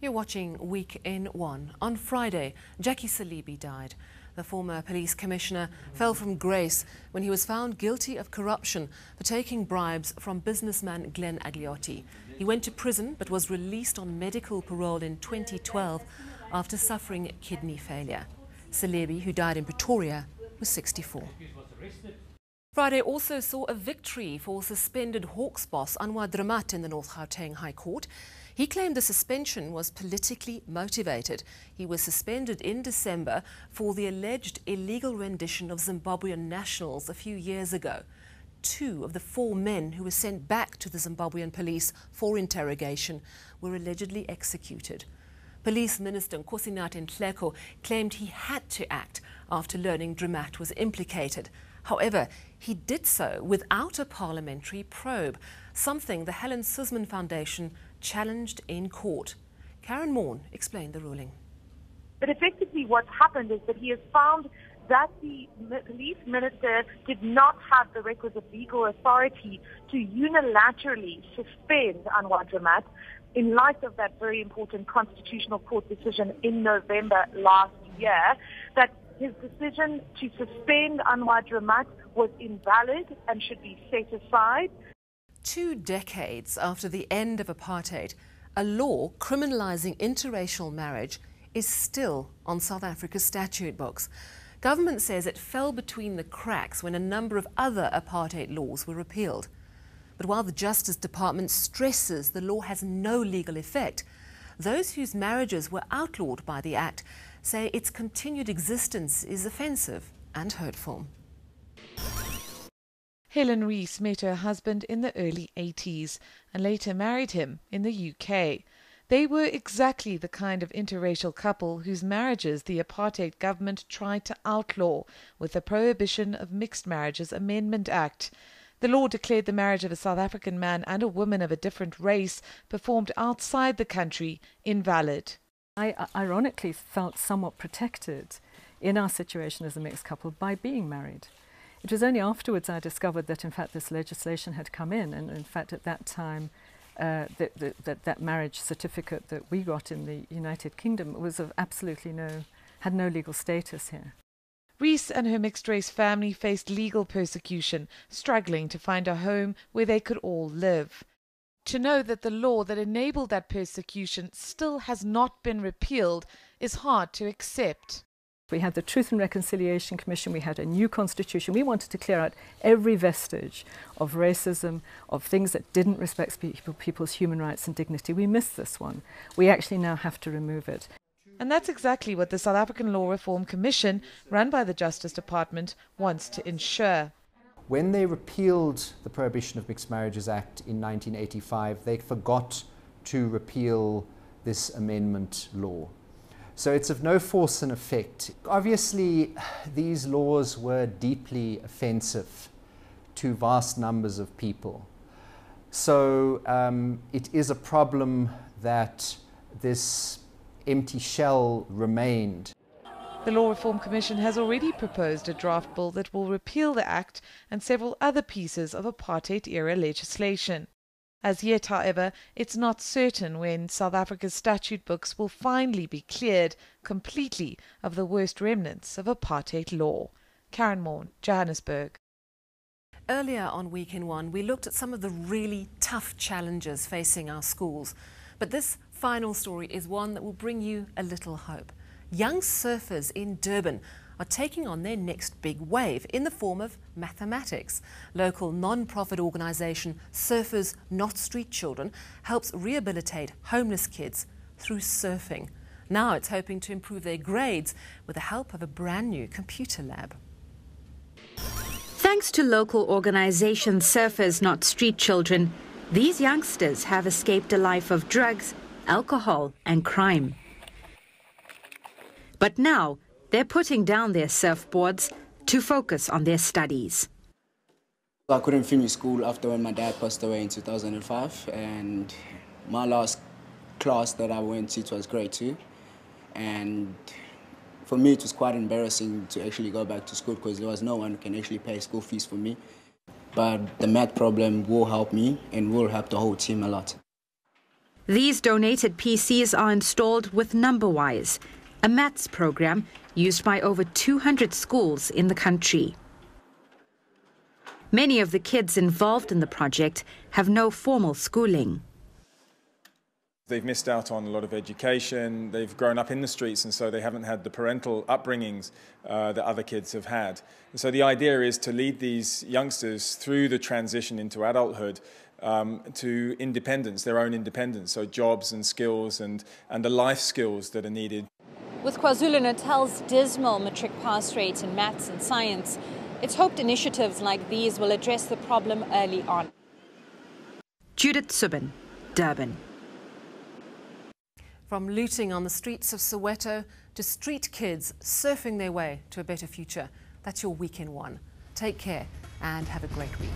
You're watching Week in One. On Friday, Jackie Saleeby died. The former police commissioner fell from grace when he was found guilty of corruption for taking bribes from businessman Glenn Agliotti. He went to prison but was released on medical parole in 2012 after suffering kidney failure. Saleeby, who died in Pretoria, was 64. Friday also saw a victory for suspended Hawks boss Anwa Dramat in the North Gauteng High Court. He claimed the suspension was politically motivated. He was suspended in December for the alleged illegal rendition of Zimbabwean nationals a few years ago. 2 of the 4 men who were sent back to the Zimbabwean police for interrogation were allegedly executed. Police Minister Nkosinathi Nhleko claimed he had to act after learning Dramat was implicated. However, he did so without a parliamentary probe, something the Helen Suzman Foundation challenged in court. Karen Morn explained the ruling. But effectively what's happened is that he has found that the police minister did not have the requisite legal authority to unilaterally suspend Anwa Dramat in light of that very important constitutional court decision in November last year, that his decision to suspend Anwa Dramat was invalid and should be set aside. 2 decades after the end of apartheid, a law criminalising interracial marriage is still on South Africa's statute books. Government says it fell between the cracks when a number of other apartheid laws were repealed. But while the Justice Department stresses the law has no legal effect, those whose marriages were outlawed by the Act say its continued existence is offensive and hurtful. Helen Rees met her husband in the early 80s and later married him in the UK. They were exactly the kind of interracial couple whose marriages the apartheid government tried to outlaw with the Prohibition of Mixed Marriages Amendment Act. The law declared the marriage of a South African man and a woman of a different race performed outside the country invalid. I ironically felt somewhat protected in our situation as a mixed couple by being married. It was only afterwards I discovered that in fact this legislation had come in, and in fact at that time that marriage certificate that we got in the United Kingdom was of had no legal status here. Rees and her mixed-race family faced legal persecution, struggling to find a home where they could all live. To know that the law that enabled that persecution still has not been repealed is hard to accept. We had the Truth and Reconciliation Commission, we had a new constitution. We wanted to clear out every vestige of racism, of things that didn't respect people's human rights and dignity. We missed this one. We actually now have to remove it. And that's exactly what the South African Law Reform Commission, run by the Justice Department, wants to ensure. When they repealed the Prohibition of Mixed Marriages Act in 1985, they forgot to repeal this amendment law. So it's of no force and effect. Obviously, these laws were deeply offensive to vast numbers of people. So it is a problem that this empty shell remained. The Law Reform Commission has already proposed a draft bill that will repeal the Act and several other pieces of apartheid-era legislation. As yet, however, it's not certain when South Africa's statute books will finally be cleared completely of the worst remnants of apartheid law. Karen Morn, Johannesburg. Earlier on Week in One, we looked at some of the really tough challenges facing our schools. But this final story is one that will bring you a little hope. Young surfers in Durban are taking on their next big wave in the form of mathematics. Local non-profit organisation Surfers Not Street Children helps rehabilitate homeless kids through surfing. Now it's hoping to improve their grades with the help of a brand new computer lab. Thanks to local organisation Surfers Not Street Children, these youngsters have escaped a life of drugs, alcohol and crime. But now they're putting down their surfboards to focus on their studies. I couldn't finish school after when my dad passed away in 2005, and my last class that I went to was grade 2. And for me it was quite embarrassing to actually go back to school because there was no one who can actually pay school fees for me. But the math problem will help me and will help the whole team a lot. These donated PCs are installed with NumberWise, a maths program used by over 200 schools in the country. Many of the kids involved in the project have no formal schooling. They've missed out on a lot of education, they've grown up in the streets, and so they haven't had the parental upbringings that other kids have had. And so the idea is to lead these youngsters through the transition into adulthood to independence, their own independence, so jobs and skills and the life skills that are needed. With KwaZulu-Natal's dismal matric pass rate in maths and science, it's hoped initiatives like these will address the problem early on. Judith Subin, Durban. From looting on the streets of Soweto to street kids surfing their way to a better future. That's your Week in One. Take care and have a great week.